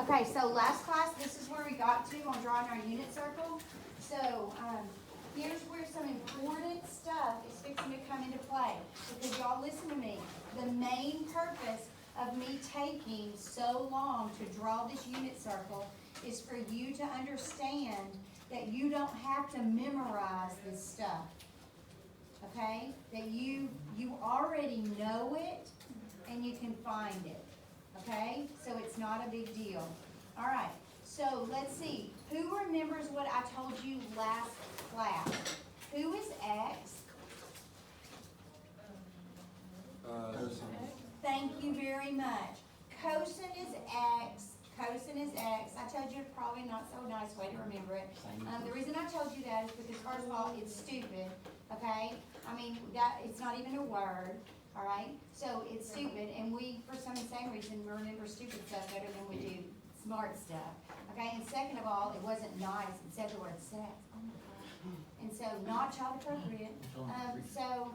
Okay, so last class, this is where we got to on drawing our unit circle. So, here's where some important stuff is fixing to come into play. Because y'all listen to me. The main purpose of me taking so long to draw this unit circle is for you to understand that you don't have to memorize this stuff. Okay? That you already know it and you can find it. Okay? So it's not a big deal. All right. So let's see. Who remembers what I told you last class? Who is X? Thank you very much. Cosine is X. Cosine is X. I told you probably not so nice way to remember it. The reason I told you that is because first of all, it's stupid. Okay? I mean, that it's not even a word. All right? So it's stupid, and we, for some same reason, remember stupid stuff better than we do smart stuff. Okay? And second of all, it wasn't nice. It said the word sex. Oh my God. And so not child appropriate. So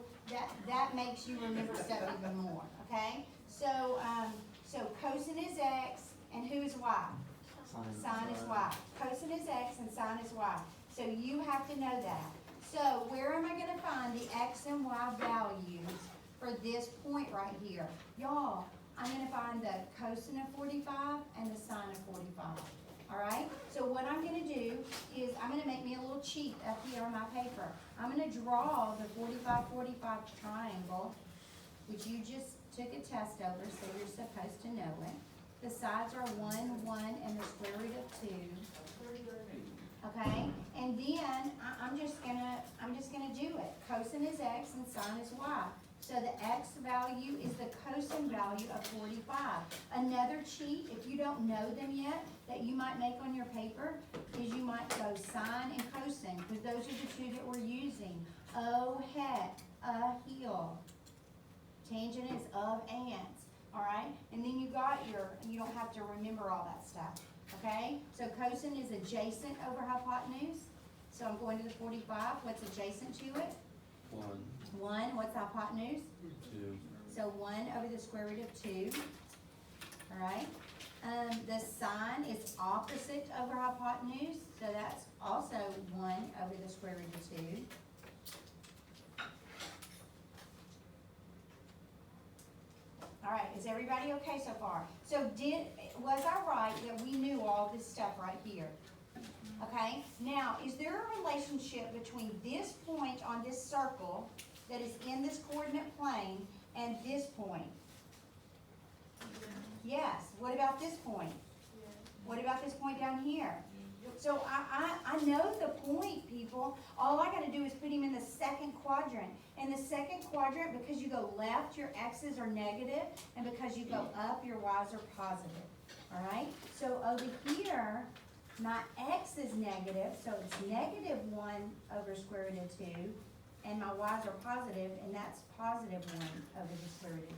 that makes you remember stuff even more. Okay? So cosine is X, and who is Y? Sine is Y. Cosine is X, and sine is Y. So you have to know that. So where am I going to find the X and Y values for this point right here? Y'all, I'm going to find the cosine of 45 and the sine of 45. All right? So what I'm going to do is I'm going to make me a little cheat up here on my paper. I'm going to draw the 45-45 triangle, which you just took a test over, so you're supposed to know it. The sides are 1, 1, and the square root of 2. Okay? And then I'm just gonna do it. Cosine is X and sine is Y. So the X value is the cosine value of 45. Another cheat, if you don't know them yet, that you might make on your paper, is you might go sine and cosine, because those are the two that we're using. Oh heck, a heel. Tangent is of ants. Alright? And then you don't have to remember all that stuff. Okay? So cosine is adjacent over hypotenuse. So I'm going to the 45. What's adjacent to it? 1. 1. What's hypotenuse? 2. So 1 over the square root of 2. Alright? The sine is opposite over hypotenuse. So that's also 1 over the square root of 2. All right, is everybody okay so far? So was I right that we knew all this stuff right here? Okay, now is there a relationship between this point on this circle that is in this coordinate plane and this point? Yes. What about this point? What about this point down here? So I know the point, people. All I got to do is put him in the second quadrant. In the second quadrant, because you go left, your x's are negative, and because you go up, your y's are positive. All right? So over here, my x is negative, so it's negative 1 over square root of 2, and my y's are positive, and that's positive 1 over the square root of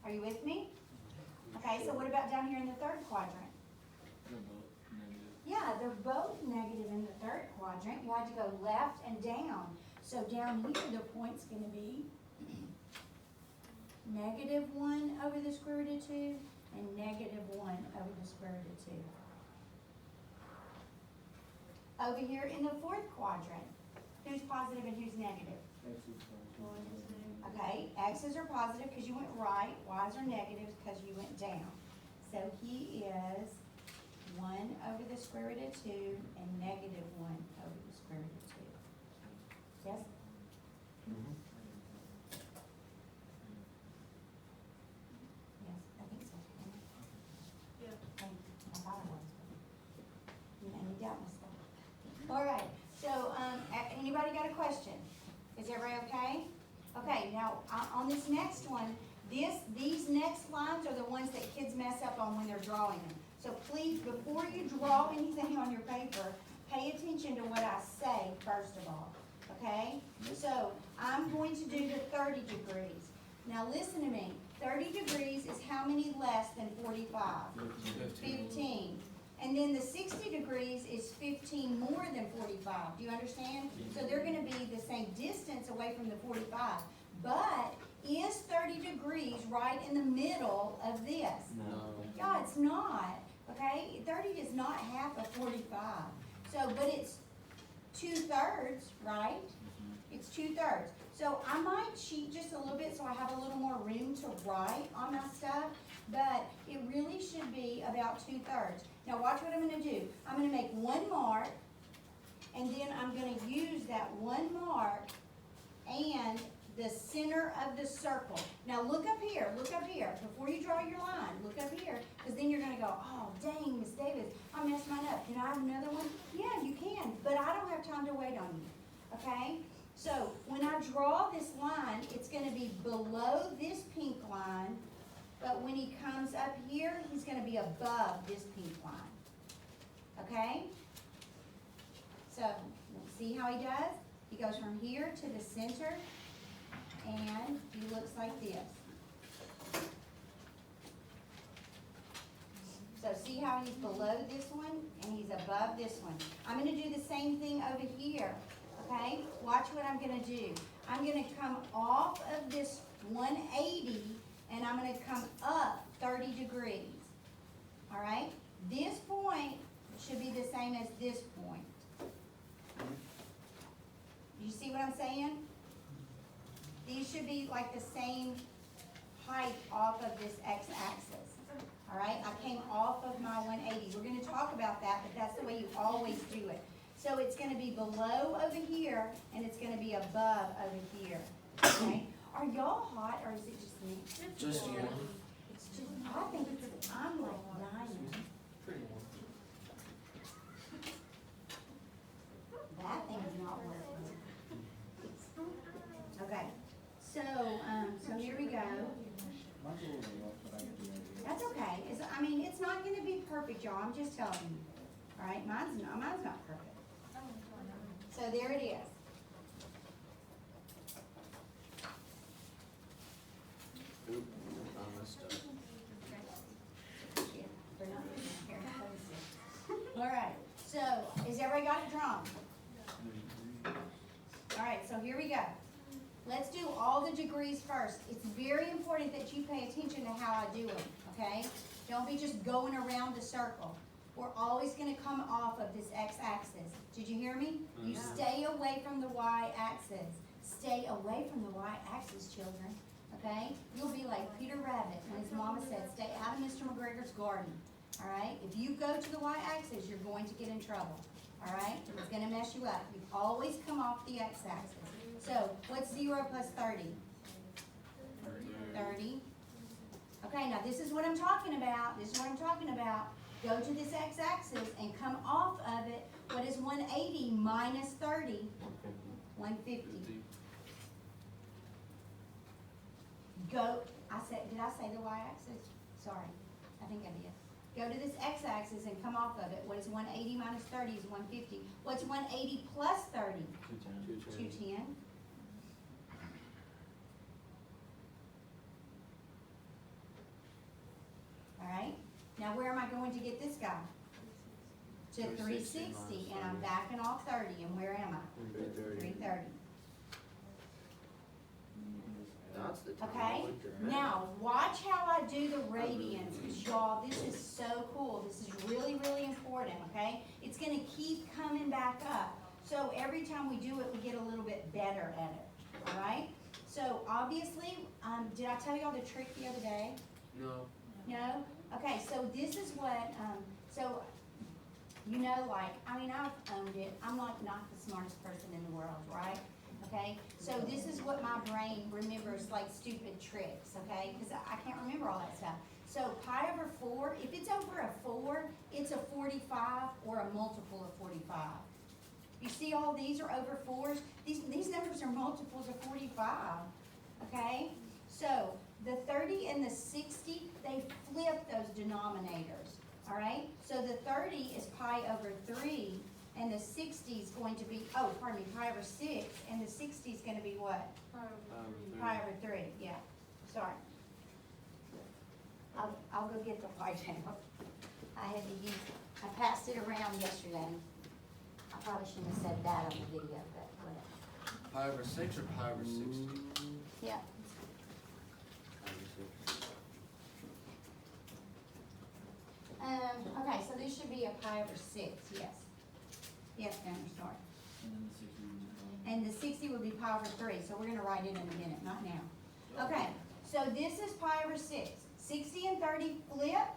2. Are you with me? Okay, so what about down here in the third quadrant? Yeah, they're both negative in the third quadrant. You have to go left and down. So down here, the point's going to be negative 1 over the square root of 2 and negative 1 over the square root of 2. Over here in the fourth quadrant, who's positive and who's negative? Okay, x's are positive because you went right, y's are negative because you went down. So he is 1 over the square root of 2 and negative 1 over the square root of 2. Yes? Yes, I think so. Yeah. I thought it was. You made me doubt myself. All right, so anybody got a question? Is everybody okay? Okay, now on this next one, these next lines are the ones that kids mess up on when they're drawing them. So please, before you draw anything on your paper, pay attention to what I say first of all, okay? So I'm going to do the 30 degrees. Now listen to me. 30 degrees is how many less than 45? 15. And then the 60 degrees is 15 more than 45. Do you understand? So they're going to be the same distance away from the 45. But is 30 degrees right in the middle of this? No. God, it's not, okay? 30 is not half of 45. So, but it's 2/3, right? It's 2/3. So I might cheat just a little bit so I have a little more room to write on my stuff, but it really should be about 2/3. Now watch what I'm gonna do. I'm gonna make one mark, and then I'm gonna use that one mark and the center of the circle. Now look up here, before you draw your line, look up here, because then you're gonna go, oh dang, Miss Davis, I messed mine up. Can I have another one? Yeah, you can, but I don't have time to wait on you, okay? So when I draw this line, it's gonna be below this pink line, but when he comes up here, he's gonna be above this pink line, okay? So, see how he does? He goes from here to the center, and he looks like this. So see how he's below this one, and he's above this one. I'm gonna do the same thing over here, okay? Watch what I'm gonna do. I'm gonna come off of this 180, and I'm gonna come up 30 degrees, all right? This point should be the same as this point. You see what I'm saying? These should be like the same height off of this x-axis. All right, I came off of my 180. We're gonna talk about that, but that's the way you always do it. So it's gonna be below over here, and it's gonna be above over here, okay? Are y'all hot, or is it just me? Just you. It's just, I think it's, I'm like dying. Pretty warm. That thing is not working. Okay, so here we go. Mine's a little bit rough, but I can do it. That's okay. I mean, it's not gonna be perfect, y'all. I'm just telling you. All right, mine's not perfect. So there it is. Oop, I messed up. Yeah, they're not in here. All right, so is everybody got it drawn? All right, so here we go. Let's do all the degrees first. It's very important that you pay attention to how I do them, okay? Don't be just going around the circle. We're always gonna come off of this x-axis. Did you hear me? You stay away from the y-axis. Stay away from the y-axis, children, okay? You'll be like Peter Rabbit when his mama said, stay out of Mr. McGregor's garden, all right? If you go to the y-axis, you're going to get in trouble, all right? It's gonna mess you up. You always come off the x-axis. So, what's 0 plus 30? 30. Okay, now this is what I'm talking about. Go to this x-axis and come off of it. What is 180 minus 30? 150. Go, did I say the y-axis? Sorry, I think I did. Go to this x-axis and come off of it. What is 180 minus 30 is 150. What's 180 plus 30? 210. All right, now where am I going to get this guy? To 360, and I'm backing off 30, and where am I? 330. That's the time. Okay, now watch how I do the radians, because y'all, this is so cool. This is really, really important, okay? It's gonna keep coming back up. So every time we do it, we get a little bit better at it, all right? So obviously, did I tell y'all the trick the other day? No. No? Okay, so this is what, so, you know, like, I mean, I've owned it. I'm like not the smartest person in the world, right? Okay, so this is what my brain remembers, like stupid tricks, okay? Because I can't remember all that stuff. So pi over 4, if it's over a 4, it's a 45 or a multiple of 45. You see all these are over 4s? These numbers are multiples of 45, okay? So the 30 and the 60, they flip those denominators, all right? So the 30 is pi over 3, and the 60 is going to be, pi over 6, and the 60 is going to be what? Pi over 3, yeah, sorry. I'll go get the whiteout. I passed it around yesterday. I probably shouldn't have said that on the video, but whatever. Pi over 6 or pi over 60? Yeah. Okay, so this should be a pi over 6, yes. Yes, Gunner, sorry. And then the 60 would be, And the 60 would be pi over 3, so we're gonna write it in a minute, not now. Okay, so this is pi over 6. 60 and 30 flip,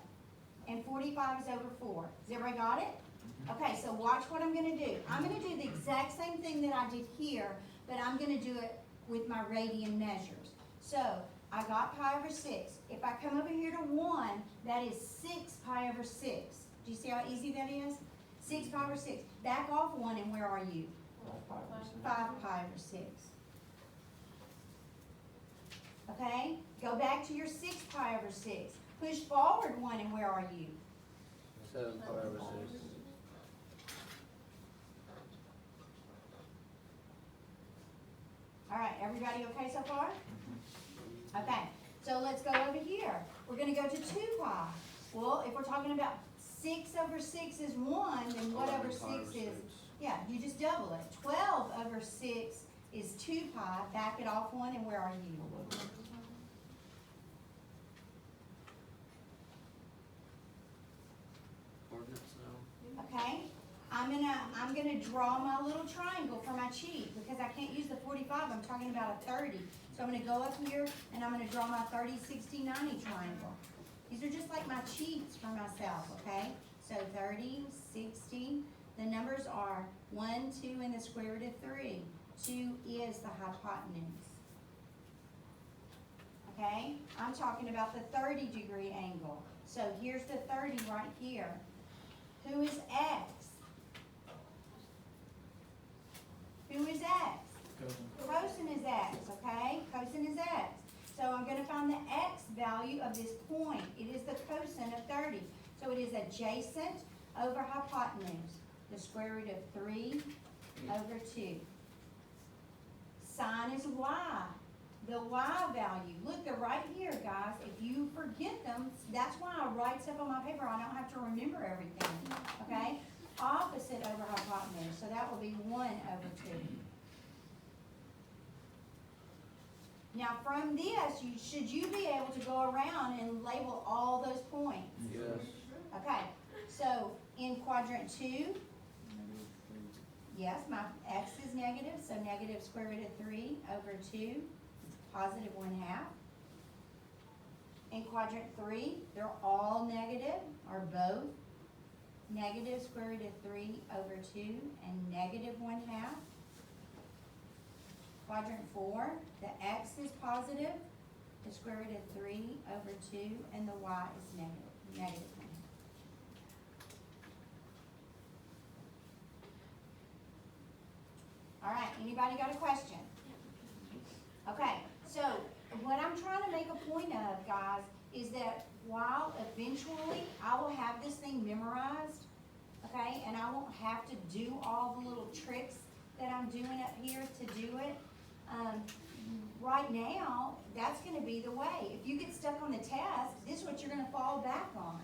and 45 is over 4. Has everybody got it? Okay, so watch what I'm gonna do. I'm gonna do the exact same thing that I did here, but I'm gonna do it with my radian measures. So, I got pi over 6. If I come over here to 1, that is 6 pi over 6. Do you see how easy that is? 6 pi over 6. Back off 1, and where are you? 5 pi over 6. Okay? Go back to your 6 pi over 6. Push forward 1, and where are you? 7 pi over 6. All right, everybody okay so far? Okay, so let's go over here. We're gonna go to 2 pi. Well, if we're talking about 6 over 6 is 1, then what over 6 is? Yeah, you just double it. 12 over 6 is 2 pi. Back it off 1, and where are you? Coordinates now. Okay? I'm gonna draw my little triangle for my cheat because I can't use the 45. I'm talking about a 30. So I'm gonna go up here and I'm gonna draw my 30, 60, 90 triangle. These are just like my cheats for myself, okay? So 30, 60, the numbers are 1, 2, and the square root of 3. 2 is the hypotenuse. Okay? I'm talking about the 30-degree angle. So here's the 30 right here. Who is X? Who is X? Cosine is X, okay? Cosine is X. So I'm gonna find the X value of this point. It is the cosine of 30. So it is adjacent over hypotenuse. The square root of 3 over 2. Sine is Y. The Y value. Look, they're right here, guys. If you forget them, that's why I write stuff on my paper. I don't have to remember everything, okay? Opposite over hypotenuse. So that will be 1 over 2. Now from this, should you be able to go around and label all those points? Yes. Okay, so in quadrant 2, -3. yes, my x is negative, so negative square root of 3 over 2, positive 1/2. In quadrant 3, they're all negative, or both. Negative square root of 3 over 2, and negative 1/2. Quadrant 4, the x is positive, the square root of 3 over 2, and the y is negative, negative 1/2. All right, anybody got a question? Okay, so what I'm trying to make a point of, guys, is that while eventually I will have this thing memorized, okay, and I won't have to do all the little tricks that I'm doing up here to do it, right now, that's gonna be the way. If you get stuck on the test, this is what you're gonna fall back on,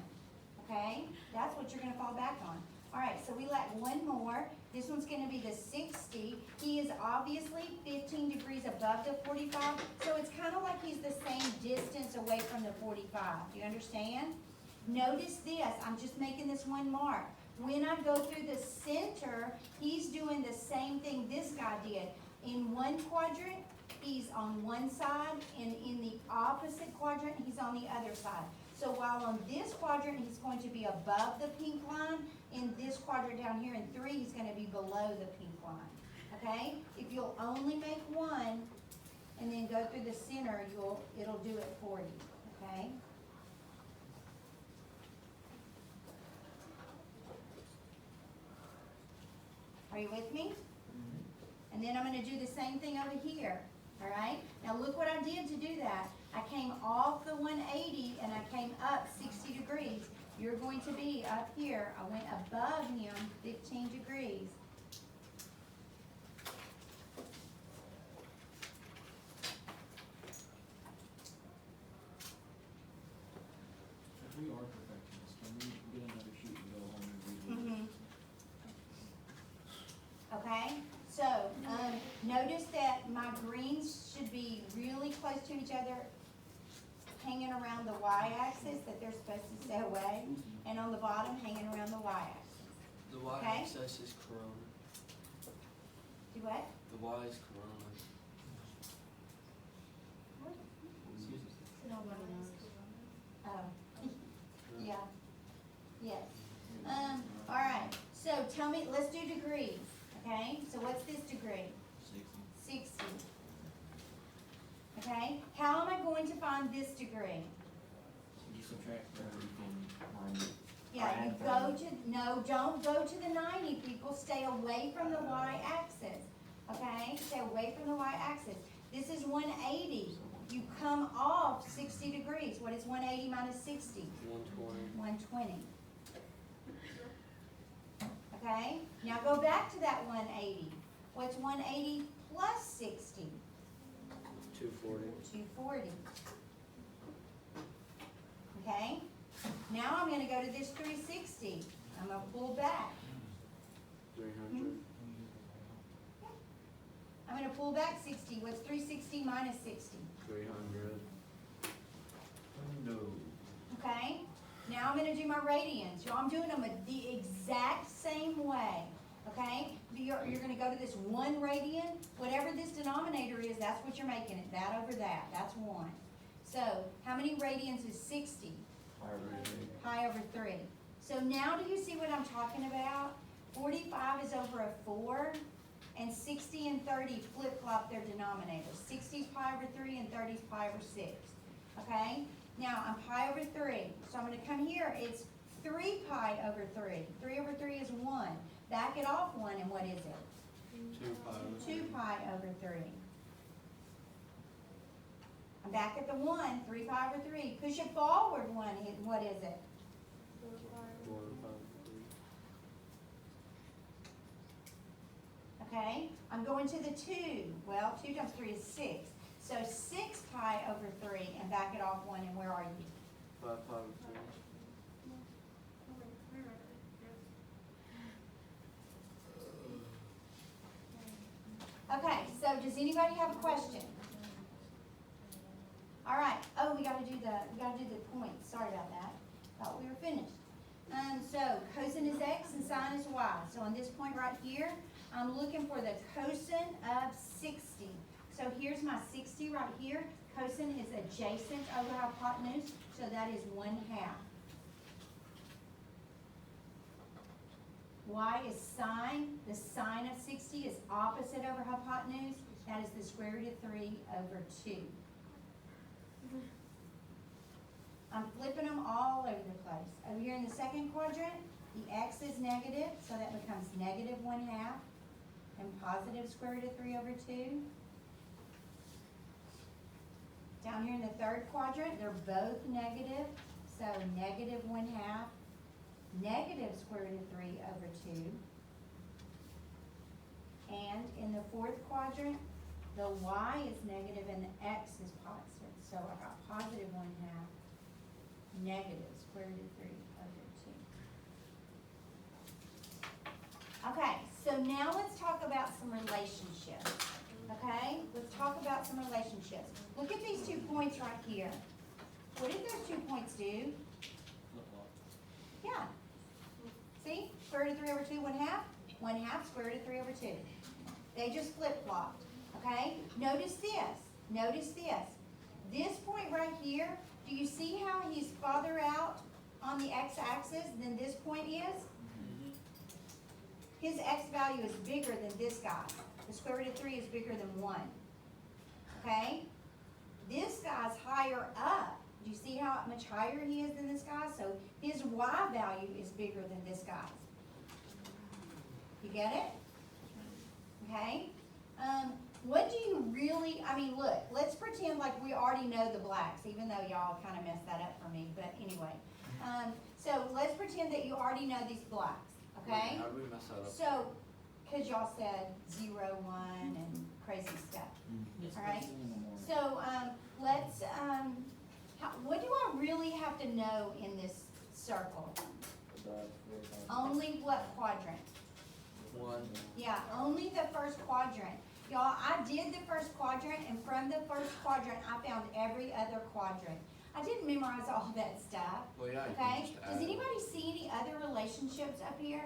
okay? That's what you're gonna fall back on. All right, so we lack one more. This one's gonna be the 60. He is obviously 15 degrees above the 45, so it's kind of like he's the same distance away from the 45. Do you understand? Notice this, I'm just making this one mark. When I go through the center, he's doing the same thing this guy did. In one quadrant, he's on one side, and in the opposite quadrant, he's on the other side. So while on this quadrant, he's going to be above the pink line, in this quadrant down here in 3, he's going to be below the pink line, okay? If you'll only make one, and then go through the center, it'll do it for you, okay? Are you with me? And then I'm gonna do the same thing over here, all right? Now look what I did to do that. I came off the 180 and I came up 60 degrees. You're going to be up here. I went above him 15 degrees. If we are perfectionists, can we get another sheet and go home and redo it? Okay, so, notice that my greens should be really close to each other. hanging around the y-axis that they're supposed to stay away, and on the bottom hanging around the y-axis. The Okay. y-axis is corona. Do what? The y is corona. Oh, yeah, yes. All right, so tell me, let's do degrees, okay? So what's this degree? 60. Okay, how am I going to find this degree? You subtract 30 from 90. Yeah, you go to, no, don't go to the 90, people, stay away from the y-axis, okay? Stay away from the y-axis. This is 180, you come off 60 degrees. What is 180 minus 60? 120. 120. Okay, now go back to that 180. What's 180 plus 60? 240. 240. Okay, now I'm gonna go to this 360. I'm gonna pull back. 300. I'm gonna pull back 60. What's 360 minus 60? 300. No. Okay, now I'm gonna do my radians. So I'm doing them the exact same way. Okay, you're gonna go to this 1 radian. Whatever this denominator is, that's what you're making it. That over that, that's 1. So how many radians is 60? Pi over 3. So now do you see what I'm talking about? 45 is over a 4, and 60 and 30 flip-flop their denominators. 60 is pi over 3 and 30 is pi over 6. Okay? Now I'm pi over 3. So I'm going to come here. It's 3 pi over 3. 3 over 3 is 1. Back it off 1, and what is it? 2 pi over 2 pi over 3. I'm back at the 1, 3 pi over 3. Push it forward 1, what is it? 4 pi over 3. Okay, I'm going to the 2. Well, 2 times 3 is 6. So 6 pi over 3, and back it off 1, and where are you? 5 pi over 3. Okay, so does anybody have a question? All right. Oh, we gotta do the points. Sorry about that. Thought we were finished. So cosine is x and sine is y. So on this point right here, I'm looking for the cosine of 60. So here's my 60 right here. Cosine is adjacent over hypotenuse, so that is 1/2. Y is sine. The sine of 60 is opposite over hypotenuse. That is the square root of 3 over 2. I'm flipping them all over the place. Over here in the second quadrant, the x is negative, so that becomes negative 1/2 and positive square root of 3 over 2. Down here in the third quadrant, they're both negative, so negative 1/2, negative square root of 3 over 2. And in the fourth quadrant, the y is negative and the x is positive. So I got positive 1/2, negative square root of 3 over 2. Okay, so now let's talk about some relationships. Okay, let's talk about some relationships. Look at these 2 points right here. What did those 2 points do? Flip-flop. Yeah. See? Square root of 3 over 2, 1/2. 1/2 square root of 3 over 2. They just flip-flopped. Okay? Notice this. Notice this. This point right here, do you see how he's farther out on the x-axis than this point is? His x value is bigger than this guy. The square root of 3 is bigger than 1. Okay? This guy's higher up. Do you see how much higher he is than this guy? So his y value is bigger than this guy's. You get it? Okay? What do you really, I mean, look, let's pretend like we already know the blacks, even though y'all kind of messed that up for me, but anyway. So let's pretend that you already know these blacks, okay? How do we mess that up? So, because y'all said 0, 1, and crazy stuff. Yes, All right. that's in the morning. So, let's, what do I really have to know in this circle? Only what quadrant? 1. Yeah, only the first quadrant. Y'all, I did the first quadrant, and from the first quadrant, I found every other quadrant. I didn't memorize all that stuff, Well, yeah, you okay? can just add. Does anybody see any other relationships up here?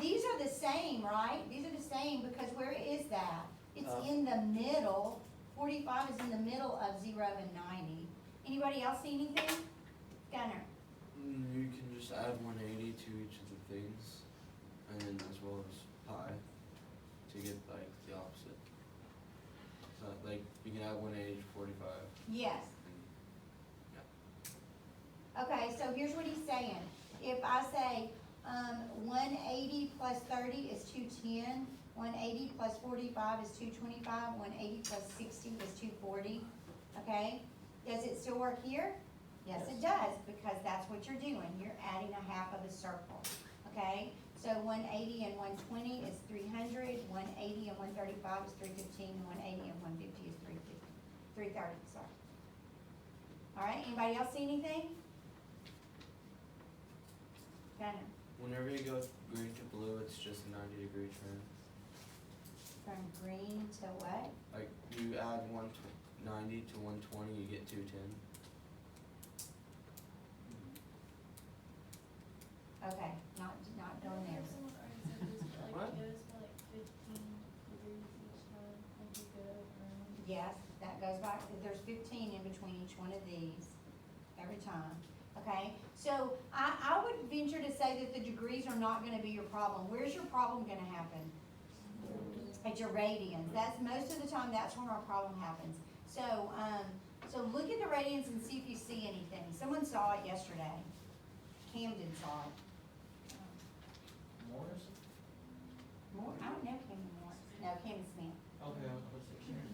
These are the same, right? These are the same, because where is that? It's in the middle. 45 is in the middle of 0 and 90. Anybody else see anything? Gunner? You can just add 180 to each of the things, and then as well as pi, to get like the opposite. So like you can add 180 to 45. Yes. And, Okay, so here's what he's saying. If I say, 180 plus 30 is 210, 180 plus 45 is 225, 180 plus 60 is 240, okay? Does it still work here? Yes, it does, because that's what you're doing. You're adding a half of a circle, okay? So 180 and 120 is 300, 180 and 135 is 315, and 180 and 150 is 330, sorry. All right, anybody else see anything? Gunner? whenever you go green to blue, it's just a 90-degree turn. From green to what? Like you add 190 to 120, you get 210. Okay, not going there. What? It goes for like 15 degrees each time, like you go around. Yes, that goes back, there's 15 in between each one of these, every time, okay? So, I would venture to say that the degrees are not gonna be your problem. Where's your problem gonna happen? At your radians. That's, most of the time, that's where our problem happens. So, so look at the radians and see if you see anything. Someone saw it yesterday. Camden saw it. Morris? More, I don't know Camden Morris. No, Camden Smith. Okay, I was gonna say Karen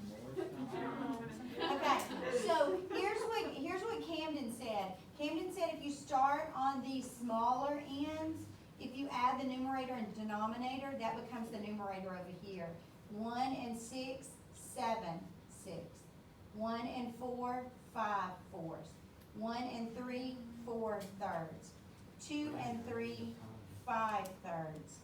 Morris. Okay, so here's what Camden said. Camden said if you start on the smaller ends, if you add the numerator and denominator, that becomes the numerator over here. 1 and 6, 7, 6. 1 and 4, 5 fours. 1 and 3, 4 thirds. 2 and 3, 5 thirds.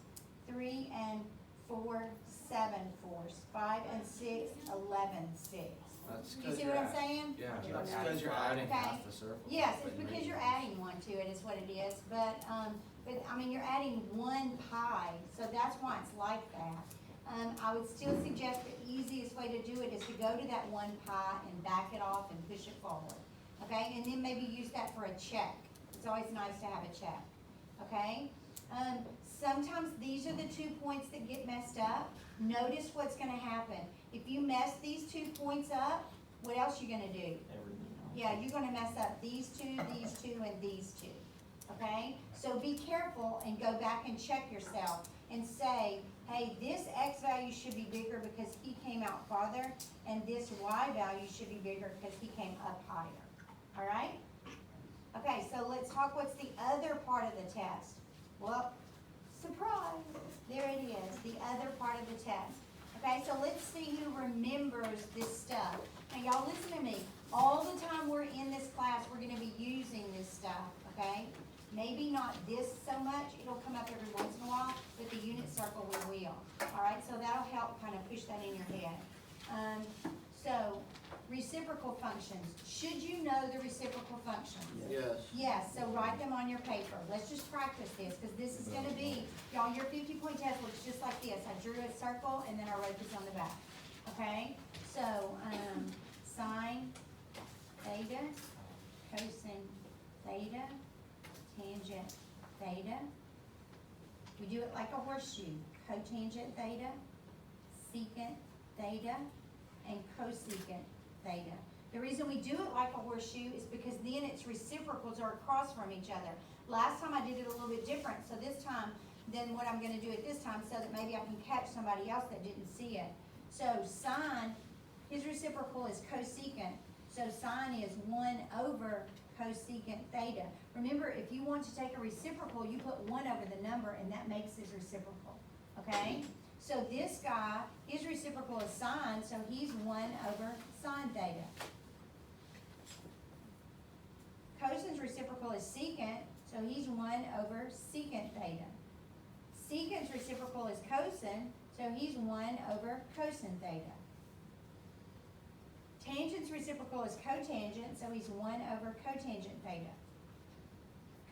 3 and 4, 7 fours. 5 and 6, 11 6. That's Do you see what I'm saying? Yeah, that's because you're adding Okay. half the circle. Yes, but it's you because made you're it. adding one to it, is what it is, but I mean, you're adding 1 pi, so that's why it's like that. I would still suggest the easiest way to do it is to go to that 1 pi and back it off and push it forward, okay? And then maybe use that for a check. It's always nice to have a check, okay? Sometimes these are the 2 points that get messed up. Notice what's gonna happen. If you mess these 2 points up, what else you gonna do? Everything else. Yeah, you're gonna mess up these two, and these two, okay? So be careful and go back and check yourself and say, hey, this X value should be bigger because he came out farther, and this Y value should be bigger because he came up higher, all right? Okay, so let's talk what's the other part of the test. Well, surprise, there it is, the other part of the test. Okay, so let's see who remembers this stuff. Now, y'all listen to me. All the time we're in this class, we're gonna be using this stuff, okay? Maybe not this so much, it'll come up every once in a while, but the unit circle we will. All right, so that'll help kind of push that in your head. So, reciprocal functions. Should you know the reciprocal functions? Yes. Yes, so write them on your paper. Let's just practice this, because this is gonna be, y'all, your 50-point test looks just like this. I drew a circle and then I wrote this on the back, okay? So, sine theta, cosine theta, tangent theta. We do it like a horseshoe. Cotangent theta, secant theta, and cosecant theta. The reason we do it like a horseshoe is because then its reciprocals are across from each other. Last time I did it a little bit different, so this time, then what I'm gonna do it this time so that maybe I can catch somebody else that didn't see it. So sine, his reciprocal is cosecant, so sine is 1 over cosecant theta. Remember, if you want to take a reciprocal, you put 1 over the number and that makes his reciprocal, okay? So this guy, his reciprocal is sine, so he's 1 over sine theta. Cosine's reciprocal is secant, so he's 1 over secant theta. Secant's reciprocal is cosine, so he's 1 over cosine theta. Tangent's reciprocal is cotangent, so he's 1 over cotangent theta.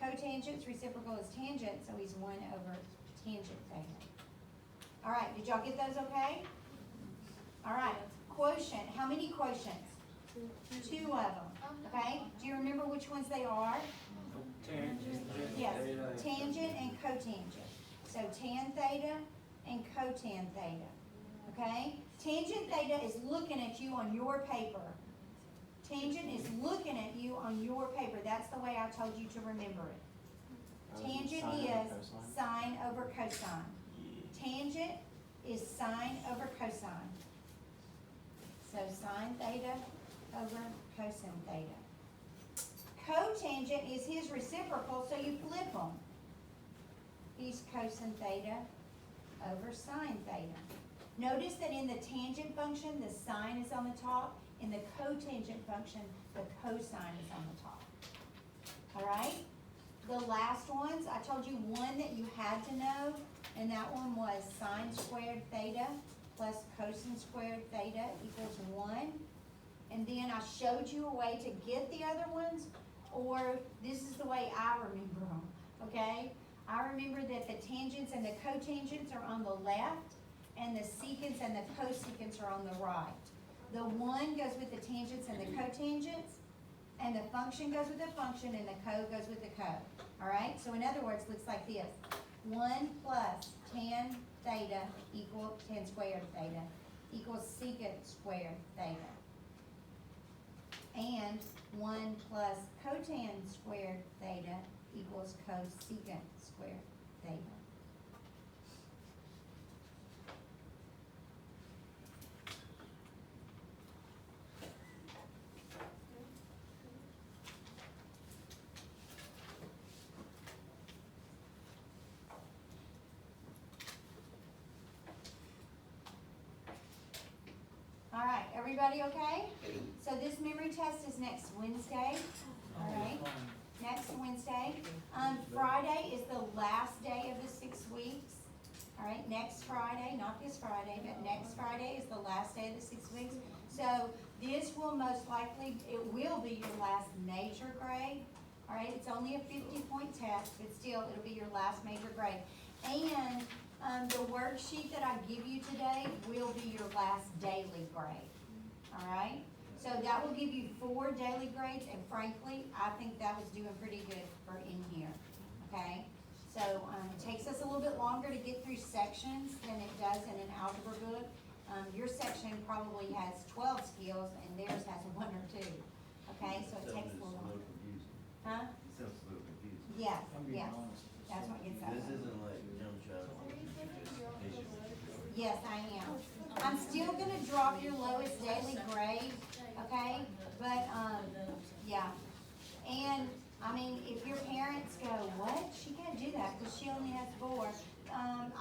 Cotangent's reciprocal is tangent, so he's 1 over tangent theta. All right, did y'all get those okay? All right, quotient, how many quotients? 2 of them, okay? Do you remember which ones they are? Yes, tangent and cotangent. So tan theta and cotan theta, okay? Tangent theta is looking at you on your paper. Tangent is looking at you on your paper. That's the way I told you to remember it. Tangent is sine over cosine. Tangent is sine over cosine. So sine theta over cosine theta. Cotangent is his reciprocal, so you flip them. He's cosine theta over sine theta. Notice that in the tangent function, the sine is on the top. In the cotangent function, the cosine is on the top. All right? The last ones, I told you one that you had to know, and that one was sine squared theta plus cosine squared theta equals 1. And then I showed you a way to get the other ones, or this is the way I remember them, okay? I remember that the tangents and the cotangents are on the left, and the secants and the cosecants are on the right. The 1 goes with the tangents and the cotangents, and the function goes with the function, and the co goes with the co. All right, so in other words, looks like this. 1 plus tan theta equal tan squared theta equals secant squared theta. And 1 plus cotan squared theta equals cosecant squared theta. All right, everybody okay? So this memory test is next Wednesday, all right? Next Wednesday. Friday is the last day of the 6 weeks. All right, next Friday, not this Friday, but next Friday is the last day of the 6 weeks. So this will most likely, it will be your last major grade. All right, it's only a 50-point test, but still, it'll be your last major grade. And the worksheet that I give you today will be your last daily grade. All right? So that will give you 4 daily grades, and frankly, I think that was doing pretty good for in here, okay? So it takes us a little bit longer to get through sections than it does in an algebra book. Your section probably has 12 skills, and theirs has 1 or 2, okay? So it takes a little longer. Huh? Sounds a little confusing. Yeah, I'm being yeah, honest. that's what gets that This way. isn't like jump shot. Yes, I am. I'm still gonna drop your lowest daily grade, okay? But, yeah. And, I mean, if your parents go, what? She can't do that because she only has 4.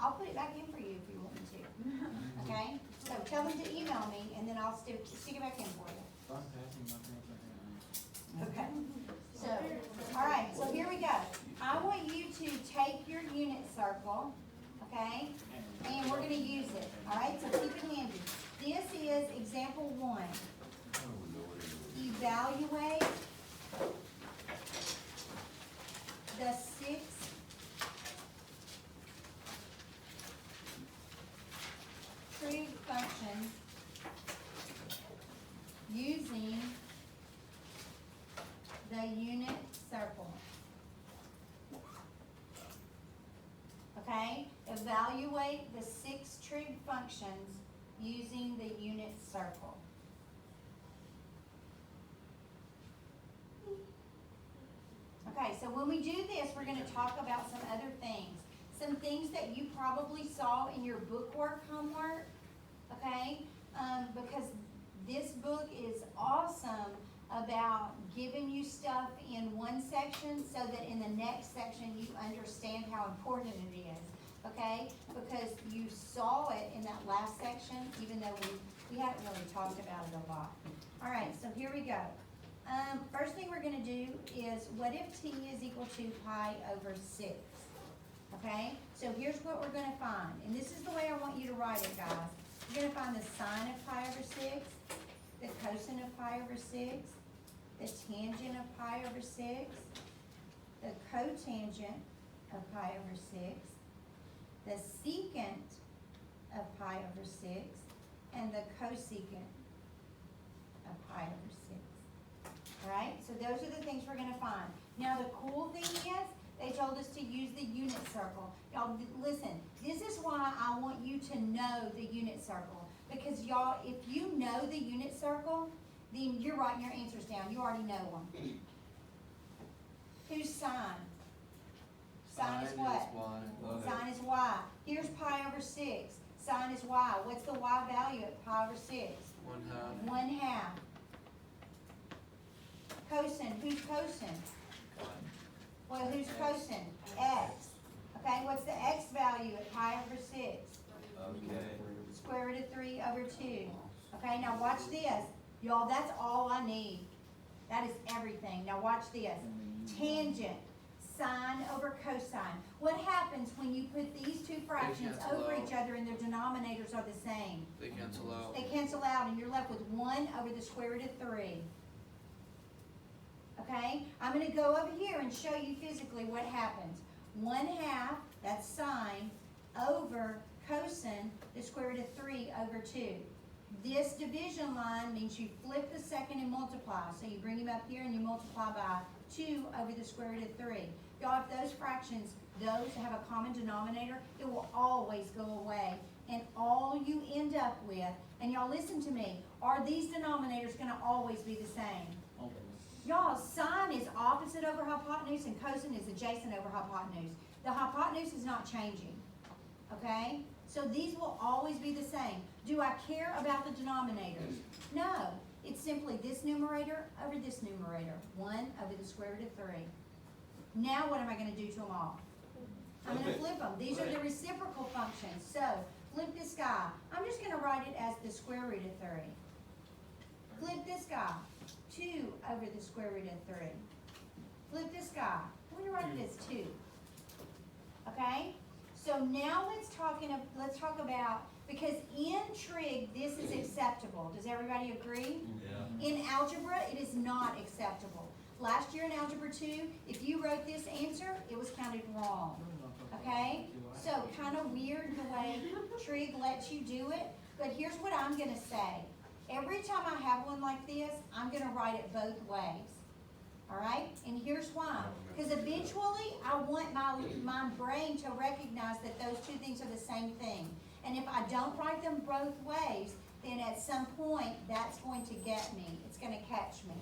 I'll put it back in for you if you want me to, okay? So tell them to email me and then I'll stick it back in for you. If I'm passing, my parents are Okay. So, all right, so here we go. I want you to take your unit circle, okay? And we're gonna use it, all right? So keep it handy. This is example 1. Evaluate the 6 trig functions using the unit circle. Okay? Evaluate the 6 trig functions using the unit circle. Okay, so when we do this, we're going to talk about some other things. Some things that you probably saw in your bookwork homework, okay? Because this book is awesome about giving you stuff in one section so that in the next section you understand how important it is, okay? Because you saw it in that last section, even though we haven't really talked about it a lot. All right, so here we go. First thing we're gonna do is, what if t is equal to pi over 6? Okay, so here's what we're gonna find, and this is the way I want you to write it, guys. You're gonna find the sine of pi over 6, the cosine of pi over 6, the tangent of pi over 6, the cotangent of pi over 6, the secant of pi over 6, and the cosecant of pi over 6. Alright, so those are the things we're gonna find. Now the cool thing is, they told us to use the unit circle. Y'all, listen, this is why I want you to know the unit circle. Because y'all, if you know the unit circle, then you're writing your answers down. You already know them. Who's sine? Sine is what? Y. Sine is y. Here's pi over 6. Sine is y. What's the y value at pi over 6? 1/2. 1/2. Cosine, who's cosine? Well, who's cosine? X. Okay, what's the x value at pi over 6? Okay. Square root of 3 over 2. Okay, now watch this. Y'all, that's all I need. That is everything. Now watch this. Tangent, sine over cosine. What happens when you put these two fractions cancel over out. each other and their denominators are the same? They cancel out. They cancel out and you're left with 1 over the square root of 3. Okay, I'm going to go over here and show you physically what happens. 1/2, that's sine, over cosine, the square root of 3 over 2. This division line means you flip the second and multiply. So you bring them up here and you multiply by 2 over the square root of 3. Y'all, if those fractions, those have a common denominator, it will always go away. And all you end up with, and y'all listen to me, are these denominators going to always be the same? Y'all, sine is opposite over hypotenuse and cosine is adjacent over hypotenuse. The hypotenuse is not changing, okay? So these will always be the same. Do I care about the denominators? No. It's simply this numerator over this numerator. 1 over the square root of 3. Now what am I going to do to them all? I'm going to flip them. These are the reciprocal functions. So flip this guy. I'm just going to write it as the square root of 3. Flip this guy. 2 over the square root of 3. Flip this guy. I'm going to write it as 2. Okay? So now let's talk about, because in trig this is acceptable. Does everybody agree? Yeah. In algebra it is not acceptable. Last year in algebra 2, if you wrote this answer, it was counted wrong. Okay? So kind of weird the way trig lets you do it. But here's what I'm going to say. Every time I have one like this, I'm going to write it both ways. Alright? And here's why. Because eventually, I want my brain to recognize that those two things are the same thing. And if I don't write them both ways, then at some point, that's going to get me. It's going to catch me.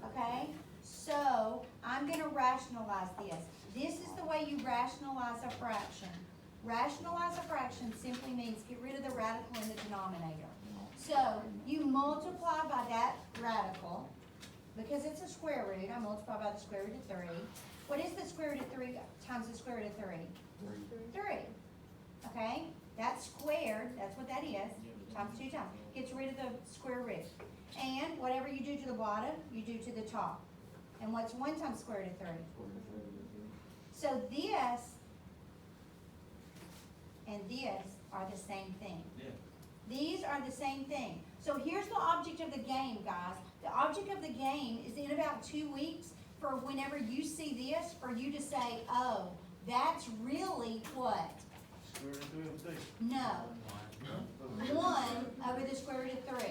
Okay? So, I'm going to rationalize this. This is the way you rationalize a fraction. Rationalize a fraction simply means get rid of the radical in the denominator. So, you multiply by that radical. Because it's a square root, I multiply by the square root of 3. What is the square root of 3 times the square root of 3? 3. Okay? That's squared, that's what that is, times 2 times. Gets rid of the square root. And whatever you do to the bottom, you do to the top. And what's 1 times square root of 3? So this and this are the same thing. Yeah. These are the same thing. So here's the object of the game, guys. The object of the game is in about 2 weeks for whenever you see this, for you to say, oh, that's really what? Square root of 3 over 3. No. 1 over the square root of 3.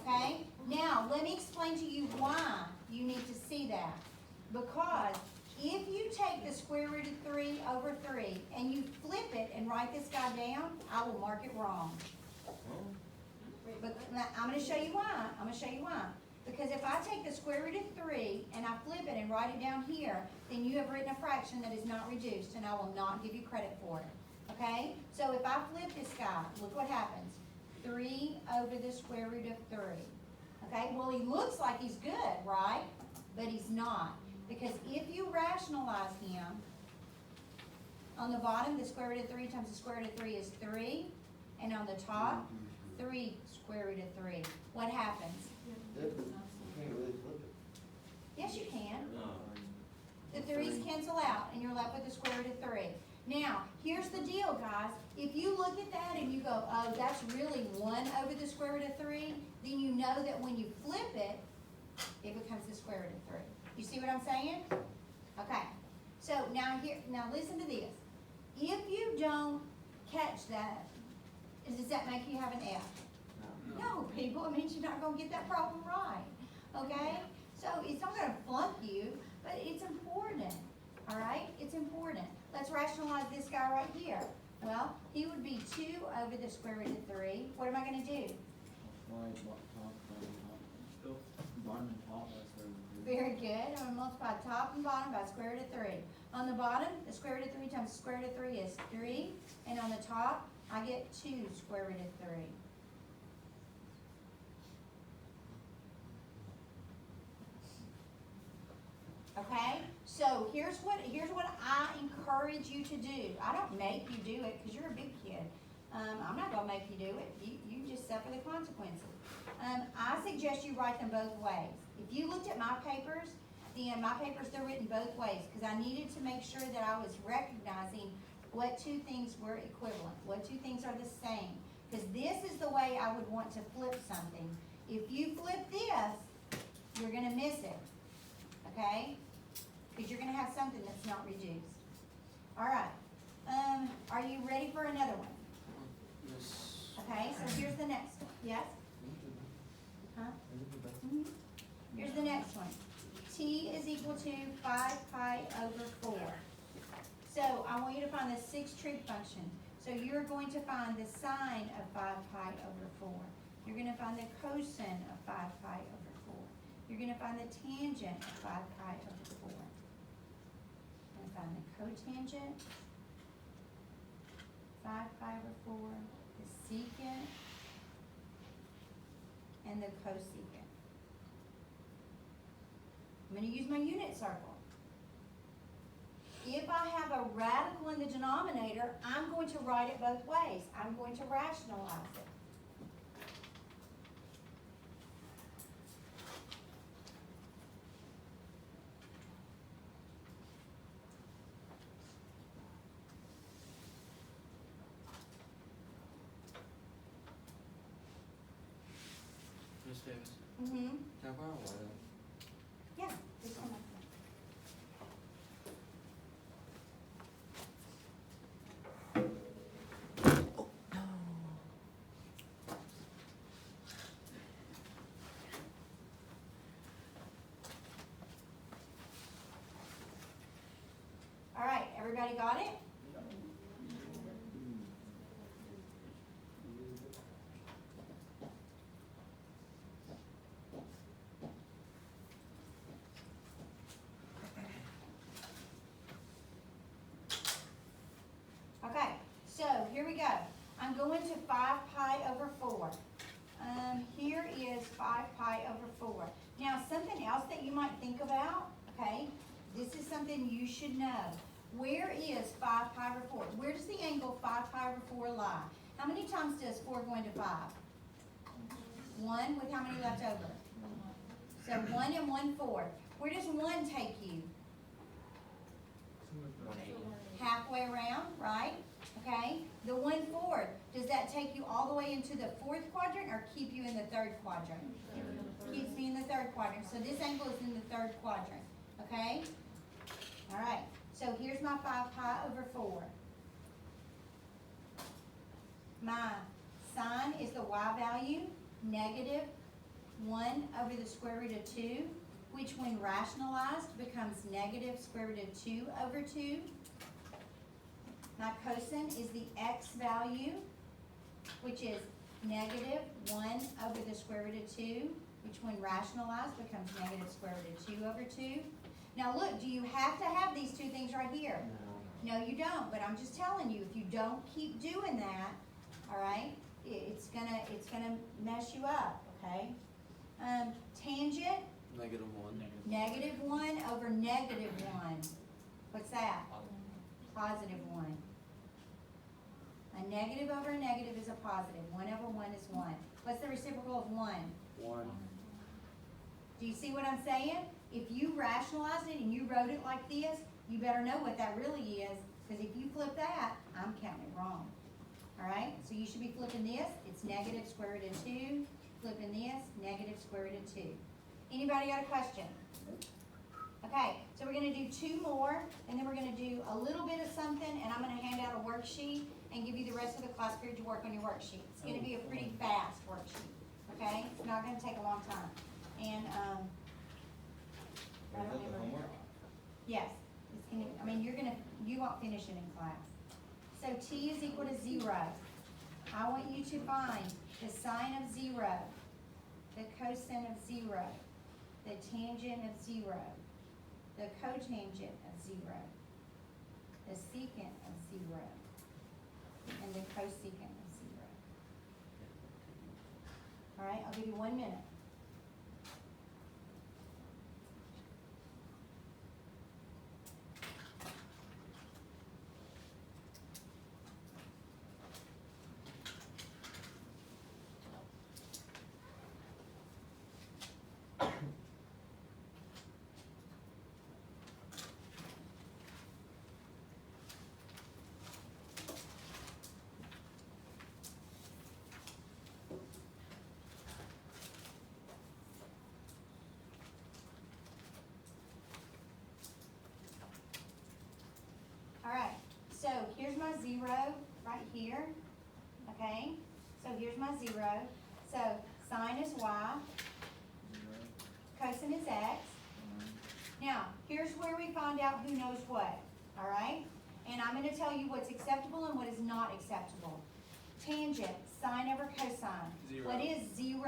Okay? Now, let me explain to you why you need to see that. Because if you take the square root of 3 over 3 and you flip it and write this guy down, I will mark it wrong. But I'm going to show you why. I'm going to show you why. Because if I take the square root of 3 and I flip it and write it down here, then you have written a fraction that is not reduced, and I will not give you credit for it. Okay? So if I flip this guy, look what happens. 3 over the square root of 3. Okay? Well, he looks like he's good, right? But he's not. Because if you rationalize him, on the bottom, the square root of 3 times the square root of 3 is 3. And on the top, 3 square root of 3. What happens? You can't really flip it. Yes, you can. No. The 3's cancel out, and you're left with the square root of 3. Now, here's the deal, guys. If you look at that and you go, oh, that's really 1 over the square root of 3, then you know that when you flip it, it becomes the square root of 3. You see what I'm saying? Okay. So now listen to this. If you don't catch that, does that make you have an F? No, people, it means you're not gonna get that problem right, okay? So it's not gonna flunk you, but it's important, all right? It's important. Let's rationalize this guy right here. Well, he would be 2 over the square root of 3. What am I gonna do? Multiply top, bottom and top, that's where we do. Very good. I'm gonna multiply top and bottom by square root of 3. On the bottom, the square root of 3 times the square root of 3 is 3, and on the top, I get 2 square root of 3. Okay, so here's what I encourage you to do. I don't make you do it because you're a big kid. I'm not gonna make you do it. You just suffer the consequences. I suggest you write them both ways. If you looked at my papers, then my papers, they're written both ways because I needed to make sure that I was recognizing what 2 things were equivalent, what 2 things are the same. Because this is the way I would want to flip something. If you flip this, you're gonna miss it, okay? Because you're gonna have something that's not reduced. All right, are you ready for another one? Yes. Okay, so here's the next one, yes? Huh? Mhm. Here's the next one. T is equal to 5 pi over 4. So I want you to find the 6th trig function. So you're going to find the sine of 5 pi over 4. You're gonna find the cosine of 5 pi over 4. You're gonna find the tangent of 5 pi over 4. You're gonna find the cotangent, 5 pi over 4, the secant, and the cosecant. I'm going to use my unit circle. If I have a radical in the denominator, I'm going to write it both ways. I'm going to rationalize it. Miss Davis, Mm-hmm. can I borrow a whiteout? Yeah. Just come up here. All right, everybody got it? Okay, so here we go. I'm going to 5 pi over 4. Here is 5 pi over 4. Now, something else that you might think about, okay, this is something you should know. Where is 5 pi over 4? Where does the angle 5 pi over 4 lie? How many times does 4 go into 5? 1 with how many left over? So 1 and 1/4. Where does 1 take you? Halfway around, right? Okay, the 1/4, does that take you all the way into the 4th quadrant or keep you in the 3rd quadrant? Keeps me in the 3rd quadrant, so this angle is in the 3rd quadrant, okay? All right, so here's my 5 pi over 4. My sine is the y value, negative 1 over the square root of 2, which when rationalized becomes negative square root of 2 over 2. My cosine is the x value, which is negative 1 over the square root of 2, which when rationalized becomes negative square root of 2 over 2. Now look, do you have to have these 2 things right here? No, you don't, but I'm just telling you, if you don't keep doing that, all right, it's gonna mess you up, okay? Tangent, -1. negative 1 over negative 1. What's that? Positive 1. A negative over a negative is a positive. 1 over 1 is 1. What's the reciprocal of 1? 1. Do you see what I'm saying? If you rationalized it and you wrote it like this, you better know what that really is, cause if you flip that, I'm counting it wrong. Alright, so you should be flipping this, it's negative square root of two, flipping this, negative square root of two. Anybody got a question? Okay, so we're gonna do two more, and then we're gonna do a little bit of something, and I'm gonna hand out a worksheet and give you the rest of the class period to work on your worksheet. It's gonna be a pretty fast worksheet, okay? It's not gonna take a long time. And, I don't Is that the remember. homework? Yes, it's gonna, I mean, you won't finish it in class. So t is equal to 0. I want you to find the sine of 0, the cosine of 0, the tangent of 0, the cotangent of 0, the secant of 0, and the cosecant of 0. All right, I'll give you 1 minute. All right, so here's my 0 right here, okay? So here's my 0. So sine is y, cosine is x. Now, here's where we find out who knows what, all right? And I'm gonna tell you what's acceptable and what is not acceptable. Tangent, sine over cosine. Zero. What is 0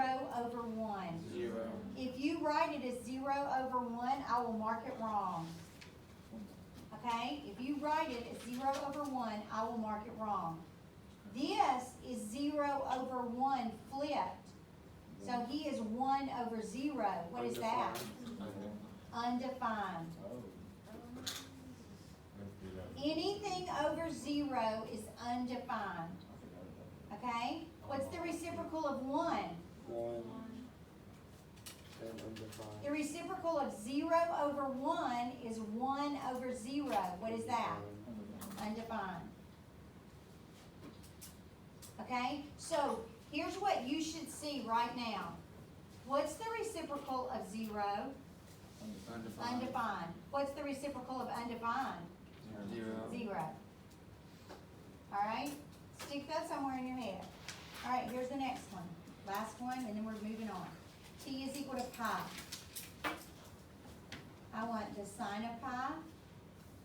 over 1? 0. If you write it as 0 over 1, I will mark it wrong. Okay, if you write it as 0 over 1, I will mark it wrong. This is 0 over 1 flipped. So he is 1 over 0. What is that? Undefined. Anything over 0 is undefined. Okay? What's the reciprocal of 1? 1. And undefined. The reciprocal of 0 over 1 is 1 over 0. What is that? Undefined. Okay, so here's what you should see right now. What's the reciprocal of 0? Undefined. Undefined. What's the reciprocal of undefined? 0. 0. Alright, stick that somewhere in your head. Alright, here's the next one. Last one, and then we're moving on. T is equal to pi. I want the sine of pi,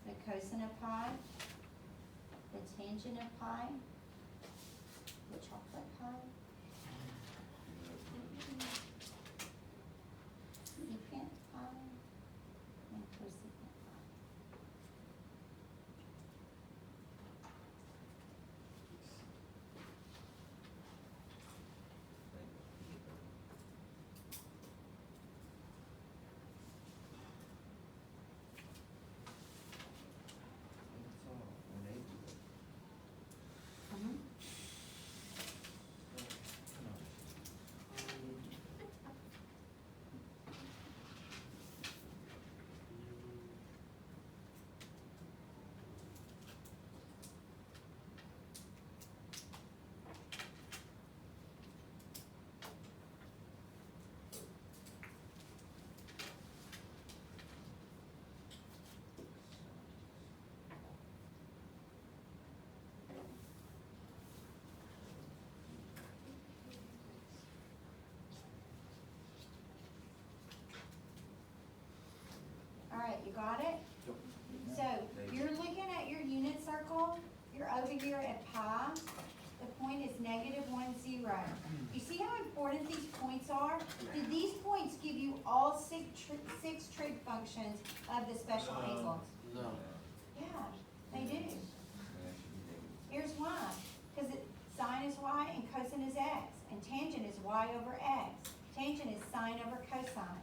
the cosine of pi, the tangent of pi, the chocolate pie, secant pi, and cosecant pi. Mhm. All right, you got it? So, you're looking at your unit circle, you're over here at pi, the point is negative 1, 0. You see how important these points are? Did these points give you all six trig functions of the special angle? No. Yeah, they do. Here's why, because sine is y and cosine is x, and tangent is y over x. Tangent is sine over cosine.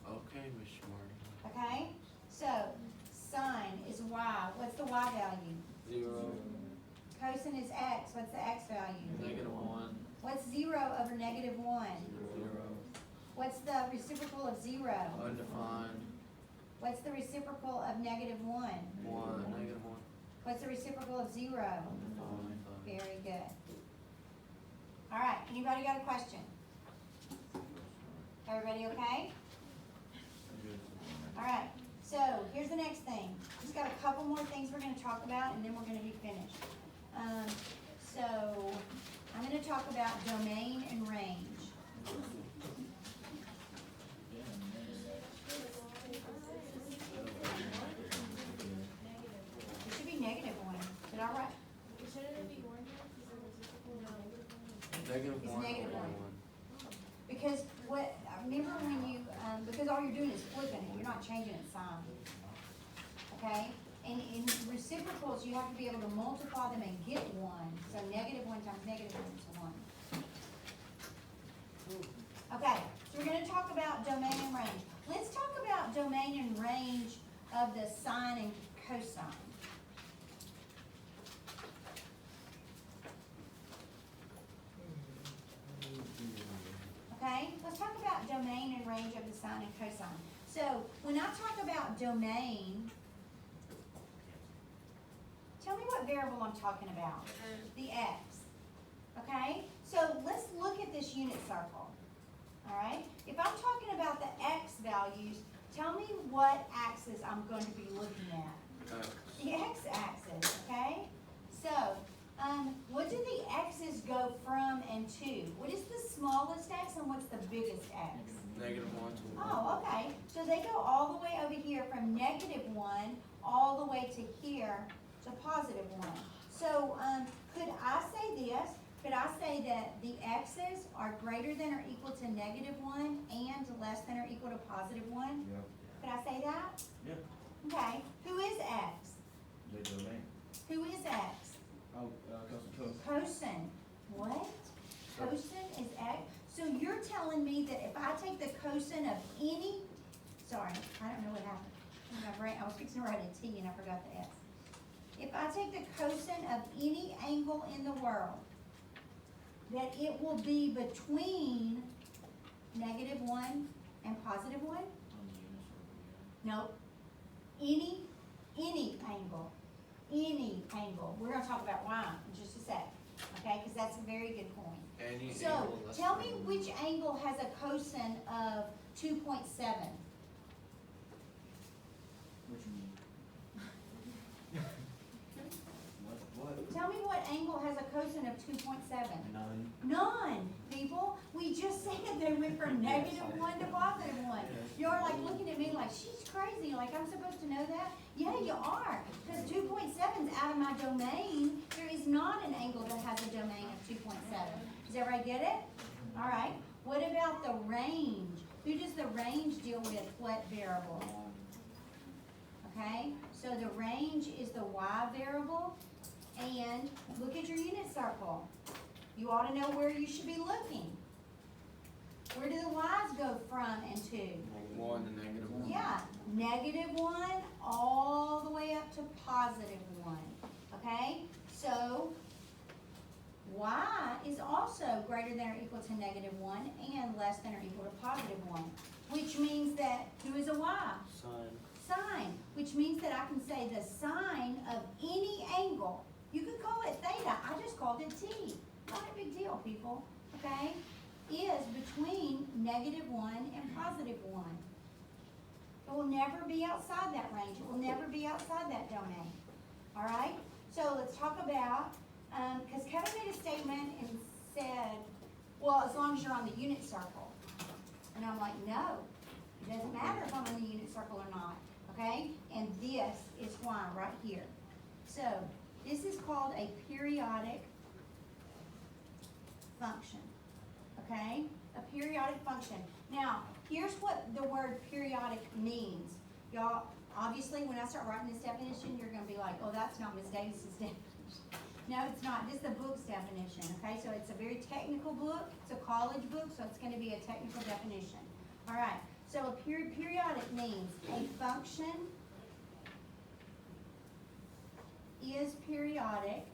Okay, Miss Marty. Okay, so sine is y. What's the y value? 0. Cosine is x. What's the x value? -1. What's 0 over negative 1? 0. What's the reciprocal of 0? Undefined. What's the reciprocal of -1? 1, -1. What's the reciprocal of 0? 5. Very good. All right, anybody got a question? Everybody okay? All right, so here's the next thing. Just got a couple more things we're gonna talk about and then we're gonna be finished. So I'm gonna talk about domain and range. It should be -1. Did I write? Shouldn't it be 1 here? Is it reciprocal? -1. negative one. 1. Because what, remember when you, because all you're doing is flipping it, you're not changing its sign. Okay? And in reciprocals, you have to be able to multiply them and get 1. So -1 times -1 is 1. Okay, so we're gonna talk about domain and range. Let's talk about domain and range of the sine and cosine. Okay, let's talk about domain and range of the sine and cosine. So when I talk about domain, tell me what variable I'm talking about. The x. Okay, so let's look at this unit circle. All right, if I'm talking about the x values, tell me what axis I'm going to be looking at. The x-axis, okay? So, what do the x's go from and to? What is the smallest x and what's the biggest x? -1 to 1. Oh, okay. So they go all the way over here from -1 all the way to here to +1. So, could I say this? Could I say that the x's are greater than or equal to -1 and less than or equal to +1? Yep. Could I say that? Yep. Okay. Who is x? The domain. Who is x? Oh, cosine. Cosine. What? Cosine is x? So you're telling me that if I take the cosine of any, sorry, I don't know what happened. In my brain, I was fixing to write a T and I forgot the S. If I take the cosine of any angle in the world, that it will be between -1 and +1? On the unit circle, yeah. Nope. Any angle. We're gonna talk about y in just a sec, okay? Because that's a very good point. Any So, angle less tell than me 1. which angle has a cosine of 2.7? What you mean? What? Tell me what angle has a cosine of 2.7? None. None, people. We just said they went from -1 to +1. You're like looking at me like, she's crazy, like I'm supposed to know that? Yeah, you are, because 2.7 is out of my domain. There is not an angle that has a domain of 2.7. Does everybody get it? All right. What about the range? Who does the range deal with? What variable? Okay, so the range is the y variable. And look at your unit circle. You ought to know where you should be looking. Where do the y's go from and to? 1 to -1. Yeah, -1 all the way up to +1. Okay, so y is also greater than or equal to -1 and less than or equal to +1, which means that who is a y? Sine. Sine, which means that I can say the sine of any angle. You could call it theta, I just called it t. Not a big deal, people, okay? Is between -1 and +1. It will never be outside that range. It will never be outside that domain. All right? So let's talk about, because Kevin made a statement and said, well, as long as you're on the unit circle. And I'm like, no, it doesn't matter if I'm on the unit circle or not. Okay? And this is why right here. So this is called a periodic function. Okay? A periodic function. Now, here's what the word periodic means. Y'all, obviously, when I start writing this definition, you're going to be like, oh, that's not Ms. Davis's definition. No, it's not. This is the book's definition. Okay? So it's a very technical book. It's a college book, so it's going to be a technical definition. All right. So a periodic means a function is periodic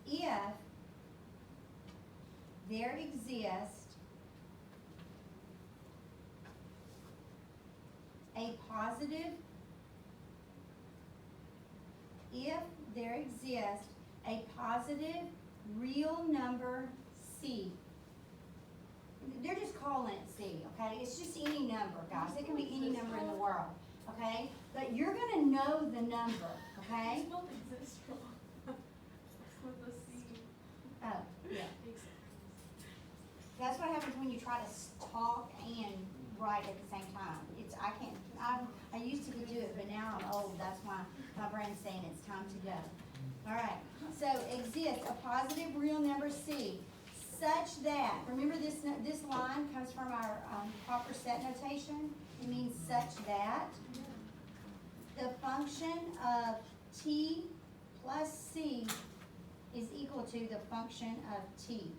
if there exists a positive if there exists a positive real number C. They're just calling it C, okay? It's just any number, guys. It can be any number in the world, okay? But you're gonna know the number, okay? It spelled exist wrong. With a C. Oh, yeah. That's what happens when you try to talk and write at the same time. I used to do it, but now I'm old, that's why my brain's saying it's time to go. All right, so exists a positive real number C such that, remember this line comes from our proper set notation. It means such that the function of t plus c is equal to the function of t.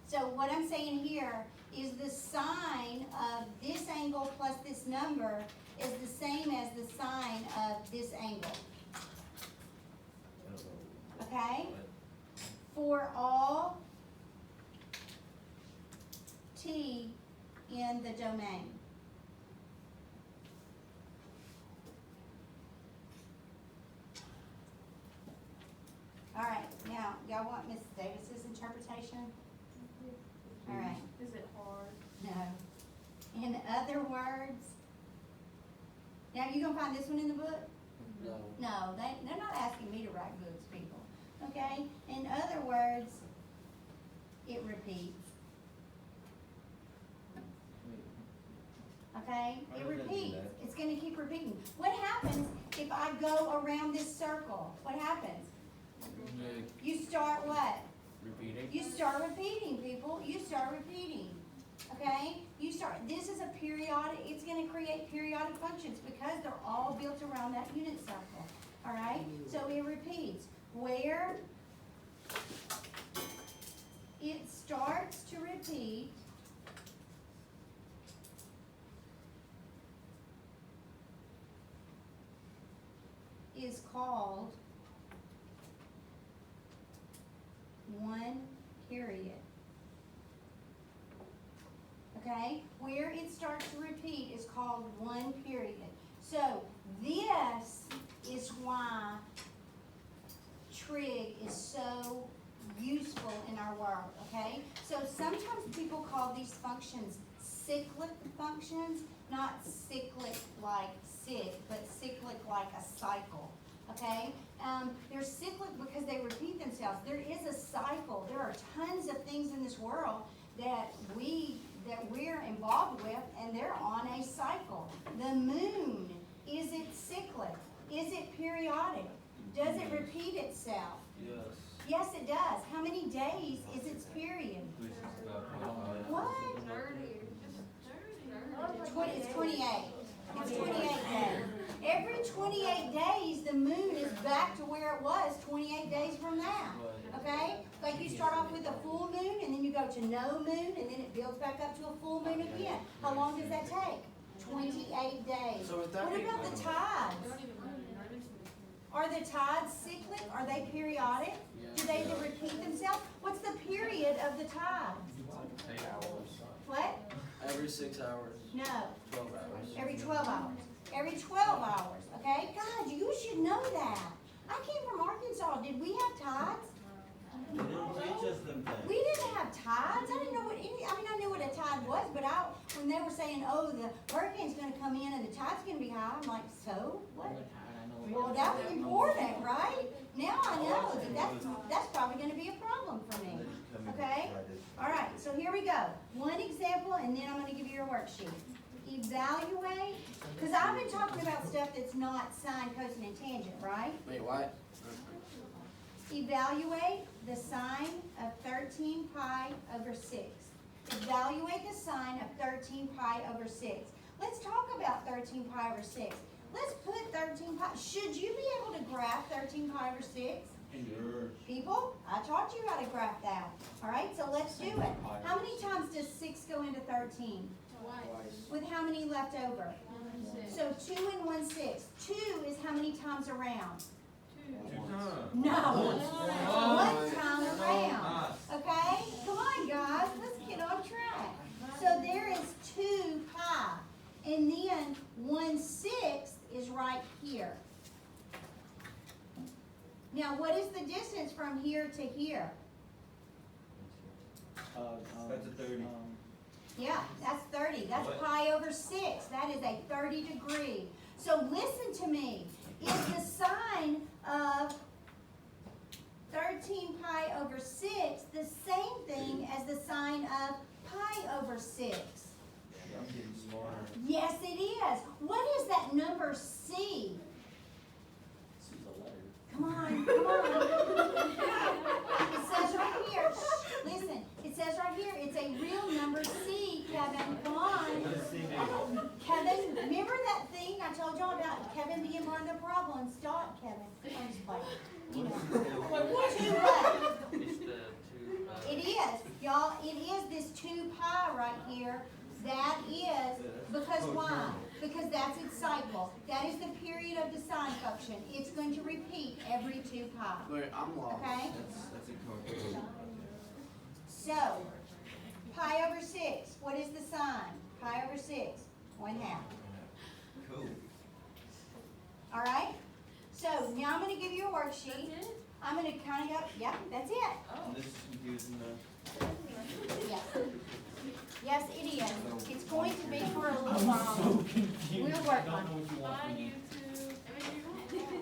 So what I'm saying here is the sine of this angle plus this number is the same as the sine of this angle. Okay? For all t in the domain. All right, now, y'all want Miss Davis's interpretation? All right. Is it hard? No. In other words, now you gonna find this one in the book? No. No, they're not asking me to write books, people, okay? In other words, it repeats, okay? Why It does it do repeats, that? it's gonna keep repeating. What happens if I go around this circle? What happens? You start what? Repeating. You start repeating, people. You start repeating. Okay? This is a periodic, it's gonna create periodic functions because they're all built around that unit circle. Alright? So it repeats. Where it starts to repeat, is called one period. Okay? Where it starts to repeat is called one period. So this is why trig is so useful in our world, okay? So sometimes people call these functions cyclic functions, not cyclic like sick, but cyclic like a cycle, okay? They're cyclic because they repeat themselves. There is a cycle. There are tons of things in this world that we're involved with, and they're on a cycle. The moon, is it cyclic? Is it periodic? Does it repeat itself? Yes. Yes, it does. How many days is its period? What? 30. It's 28. It's 28 days. Every 28 days, the moon is back to where it was 28 days from now. Okay? Like you start off with a full moon, and then you go to no moon, and then it builds back up to a full moon again. How long does that take? 28 days. So with that What being- about the tides? Are the tides cyclic? Are they periodic? Do they repeat themselves? What's the period of the tide? 8 hours. What? Every 6 hours. No. 12 hours. Every 12 hours. Every 12 hours, okay? God, you should know that. I came from Arkansas. Did we have tides? They didn't teach us them things. We didn't have tides. I didn't know I knew what a tide was, but when they were saying, oh, the hurricane's gonna come in and the tide's gonna be high, I'm like, so? What? Well, that was important, right? Now I know that's probably gonna be a problem for me. Okay? All right, so here we go. One example, and then I'm gonna give you your worksheet. Evaluate, because I've been talking about stuff that's not sine, cosine, and tangent, right? Wait, what? Evaluate the sine of 13 pi over 6. Evaluate the sine of 13 pi over 6. Let's talk about 13 pi over 6. Let's put 13 pi. Should you be able to graph 13 pi over 6? Sure. People, I taught you how to graph that. All right, so let's do it. How many times does 6 go into 13? With how many left over? So 2 and 1 6. 2 is how many times around? No. One time around. Okay? Come on, guys. Let's get on track. So there is 2 pi. And then 1/6 is right here. Now, what is the distance from here to here? That's a 30. Yeah, that's 30. That's What? pi over 6. That is a 30 degree. So listen to me. Is the sine of 13 pi over 6 the same thing as the sine of pi over 6? I'm getting smarter. Yes, it is. What is that number C? This is a letter. Come on, come on. It says right here, shh, listen, it says right here, it's a real number C, Kevin, come on. Kevin, remember that thing I told y'all about Kevin being part of the problem? Stop, Kevin. I'm just playing. You know. Two what? It's the two, It is, y'all, it is this 2 pi right here. That is, because why? Because that's its cycle. That is the period of the sine function. It's going to repeat every 2 pi. Wait, I'm lost. Okay. That's incorrect. So, pi over 6, what is the sine? Pi over 6, 1/2. Cool. All right? So, now I'm going to give you a worksheet. That's it? I'm going to kind of go, yep, that's it. And this is confusing though. Yes. Yes, it is. It's going to be for a little while. So confused. We'll work I on don't know what you want Bye, from me. YouTube.